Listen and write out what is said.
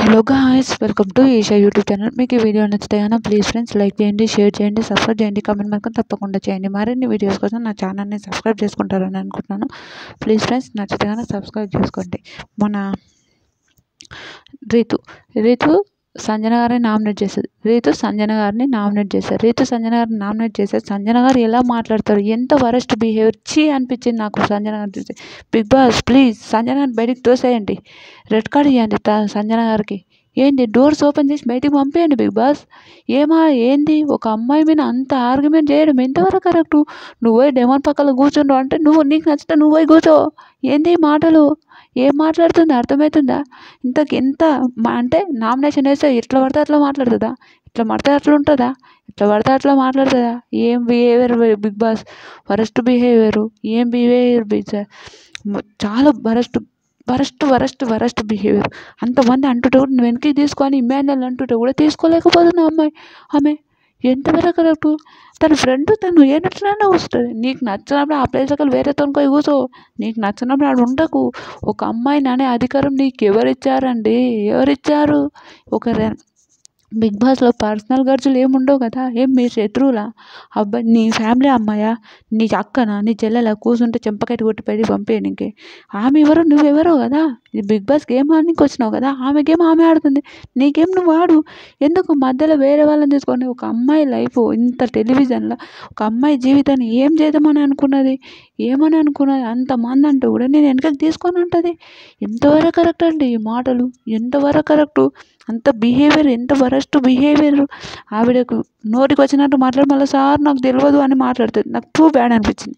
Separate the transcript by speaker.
Speaker 1: Hello guys, welcome to Isha YouTube channel. మీకు ఈ వీడియో నచ్చితే కనుక ప్లీజ్ ఫ్రెండ్స్ లైక్ చేయండి, షేర్ చేయండి, సబ్స్క్రైబ్ చేయండి, కామెంట్ మాత్రం తప్పకుండా చేయండి. మరిన్ని వీడియోస్ కోసం నా ఛానల్ని సబ్స్క్రైబ్ చేసుకుంటారని అనుకుంటున్నాను. ప్లీజ్ ఫ్రెండ్స్ నచ్చితే కనుక సబ్స్క్రైబ్ చేసుకోండి. మన రీతు సంజన గారిని నామినేట్ చేశారు. రీతు సంజన గారిని నామినేట్ చేశారు. సంజన గారు ఎలా మాట్లాడతారు, ఎంత వరస్ట్ బిహేవియర్ అనిపించింది నాకు సంజన గారు చూసి. బిగ్ బాస్ ప్లీజ్ సంజన గారిని బయటికి తోసేయండి, రెడ్ కార్డ్ ఇవ్వండి సంజన గారికి. ఏంటి డోర్స్ ఓపెన్ చేసి బయటికి పంపేయండి బిగ్ బాస్. ఏంది ఒక అమ్మాయి మీద అంత ఆర్గ్యుమెంట్ చేయడం ఎంతవరకు కరెక్టు? నువ్వు పోయి డెమన్ పక్కన కూర్చుండు అంటే నీకు నచ్చితే నువ్వు పోయి కూర్చో. ఏంది మాటలు? ఏం మాట్లాడుతుంది అర్థమవుతుందా? ఎంత అంటే నామినేషన్ వేస్తే ఎట్లా పడితే అట్లా మాట్లాడుతుందా? ఎట్లా పడితే అట్లా ఉంటుందా? ఎట్లా పడితే అట్లా మాట్లాడుతుందా? ఏం behaviour Bigg Boss, worst behaviour. ఏం బిహేవియర్ చాలా వరస్ట్ బిహేవియర్. అంతమంది అంటుంటే కూడా నువ్వు వెనక్కి తీసుకొని ఇమాన్యుయల్ అంటుంటే కూడా తీసుకోలేకపోతున్నా ఆమె ఎంతవరకు కరెక్టు? తన ఫ్రెండ్ తను ఏనట్లనే వస్తుంది. నీకు నచ్చినప్పుడు ఆ ప్లేస్ అక్కడ వేరేతో పోయి కూర్చో. నీకు నచ్చినప్పుడు ఆడ ఉండకు. ఒక అమ్మాయిని అనే అధికారం నీకు ఎవరిచ్చారండి? ఎవరిచ్చారు? బిగ్ బాస్లో పర్సనల్ ఖర్చులు ఏముండవు కదా. ఏం మీ శత్రువులా? అబ్బాయి నీ ఫ్యామిలీ అమ్మాయా? నీ అక్కనా, నీ చెల్లెలా? కూర్చుంటే చెంపకట్టి కొట్టి పడి పంపేయడానికి. ఆమె ఎవరు, నువ్వెవరో కదా. ఇది బిగ్ బాస్ గేమ్ ఆడడానికి వచ్చినావు కదా. ఆమె గేమ్ ఆమె ఆడుతుంది, నీ గేమ్ నువ్వు ఆడు. ఎందుకు మధ్యలో వేరే వాళ్ళని తీసుకొని? ఒక అమ్మాయి లైఫ్ ఇంత టెలివిజన్లో ఒక అమ్మాయి జీవితాన్ని ఏం చేద్దామని అనుకున్నది? అంతమంది అంటూ కూడా నేను వెనకకి తీసుకొని ఉంటుంది. ఎంతవరకు కరెక్ట్ అండి ఈ మాటలు? ఎంతవరకు కరెక్టు? అంత బిహేవియర్, ఎంత వరస్ట్ బిహేవియర్. ఆవిడకు నోటికి వచ్చినట్టు మాట్లాడి మళ్ళీ సార్ నాకు తెలియదు అని మాట్లాడుతుంది. నాకు టూ బ్యాడ్ అనిపించింది.